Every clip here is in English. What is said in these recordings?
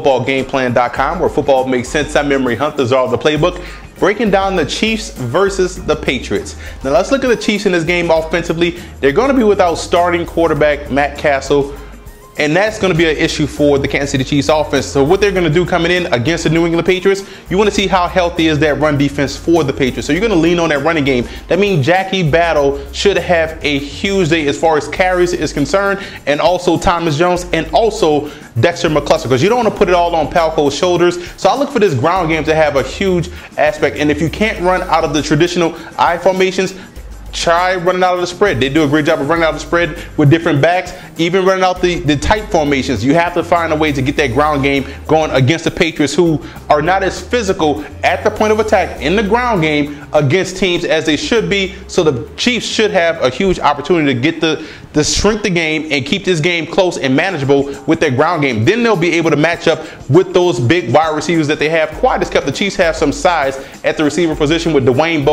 footballgameplan.com, where football makes sense. I'm Memory Hunters are the playbook, breaking down the Chiefs versus the Patriots. Now let's look at the Chiefs in this game offensively. They're going to be without starting quarterback Matt Castle, and that's going to be an issue for the Kansas City Chiefs offense. So what they're going to do coming in against the New England Patriots, you want to see how healthy is that run defense for the Patriots. So you're going to lean on that running game. That means Jackie Battle should have a huge day as far as carries is concerned, and also Thomas Jones, and also Dexter McCluster, because you don't want to put it all on Palco's shoulders. So I look for this ground game to have a huge aspect. And if you can't run out of the traditional I formations, try running out of the spread. They do a great job of running out of the spread with different backs, even running out the tight formations. You have to find a way to get that ground game going against the Patriots, who are not as physical at the point of attack in the ground game against teams as they should be. So the Chiefs should have a huge opportunity to get to shrink the game and keep this game close and manageable with their ground game. Then they'll be able to match up with those big wide receivers that they have. Quite as kept, the Chiefs have some size at the receiver position with Dwayne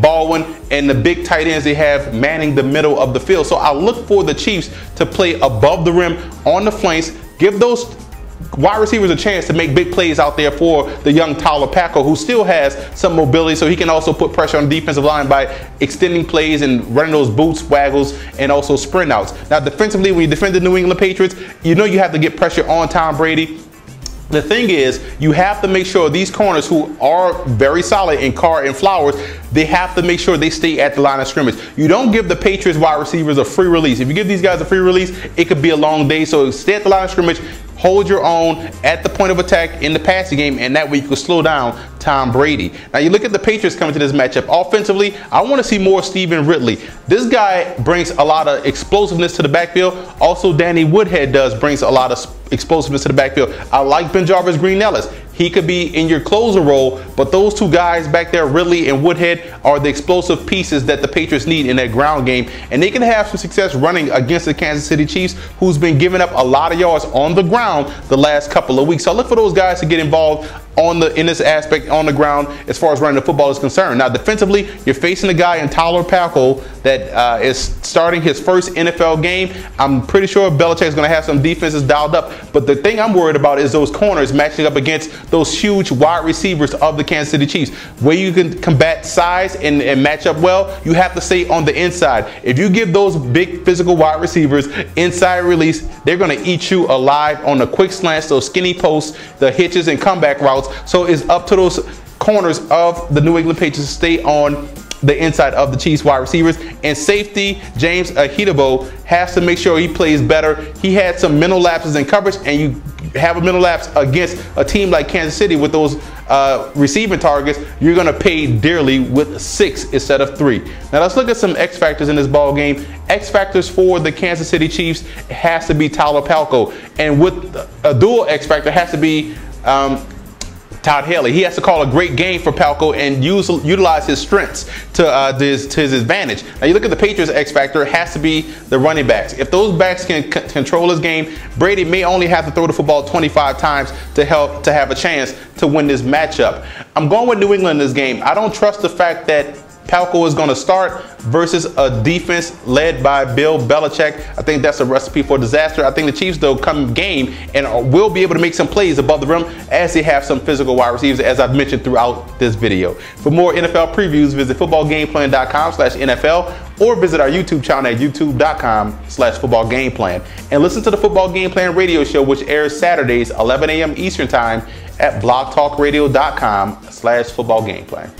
Baldwin, and the big tight ends they have manning the middle of the field. So I look for the Chiefs to play above the rim on the flanks, give those wide receivers a chance to make big plays out there for the young Tyler Paco, who still has some mobility, so he can also put pressure on the defensive line by extending plays and running those boots, waggles, and also sprint outs. Now defensively, when you defend the New England Patriots, you know you have to get pressure on Tom Brady. The thing is, you have to make sure these corners, who are very solid in Carr and Flowers, they have to make sure they stay at the line of scrimmage. You don't give the Patriots wide receivers a free release. If you give these guys a free release, it could be a long day. So stay at the line of scrimmage, hold your own at the point of attack in the passing game, and that way you can slow down Tom Brady. Now you look at the Patriots coming to this matchup. Offensively, I want to see more Stephen Ridley. This guy brings a lot of explosiveness to the backfield. Also, Danny Woodhead brings a lot of explosiveness to the backfield. I like BenJarvus Green-Ellis. He could be in your closer role, but those two guys back there, Ridley and Woodhead, are the explosive pieces that the Patriots need in that ground game. And they can have some success running against the Kansas City Chiefs, who's been giving up a lot of yards on the ground the last couple of weeks. So I look for those guys to get involved in this aspect on the ground as far as running the football is concerned. Now defensively, you're facing a guy in Tyler Palco that is starting his first NFL game. I'm pretty sure Belichick's going to have some defenses dialed up, but the thing I'm worried about is those corners matching up against those huge wide receivers of the Kansas City Chiefs. Where you can combat size and match up well, you have to stay on the inside. If you give those big physical wide receivers inside release, they're going to eat you alive on the quick slants, those skinny posts, the hitches and comeback routes. So it's up to those corners of the New England Patriots to stay on the inside of the Chiefs wide receivers. And safety James Ahidebo has to make sure he plays better. He had some mental lapses in coverage, and you have a mental lapse against a team like Kansas City with those receiving targets, you're going to pay dearly with 6 instead of 3. Now let's look at some X factors in this ball game. X factors for the Kansas City Chiefs has to be Tyler Palco, and with a dual X factor has to be Todd Haley. He has to call a great game for Palco and utilize his strengths to his advantage. Now you look at the Patriots X factor, it has to be the running backs. If those backs can control his game, Brady may only have to throw the football 25 times to have a chance to win this matchup. I'm going with New England in this game. I don't trust the fact that Palco is going to start versus a defense led by Bill Belichick. I think that's a recipe for disaster. I think the Chiefs, though, come game and will be able to make some plays above the rim as they have some physical wide receivers, as I've mentioned throughout this video. For more NFL previews, visit footballgameplan.com/NFL or visit our YouTube channel at youtube.com/footballgameplan. And listen to the Football Game Plan radio show, which airs Saturdays, 11 a.m. Eastern Time at blogtalkradio.com/footballgameplan.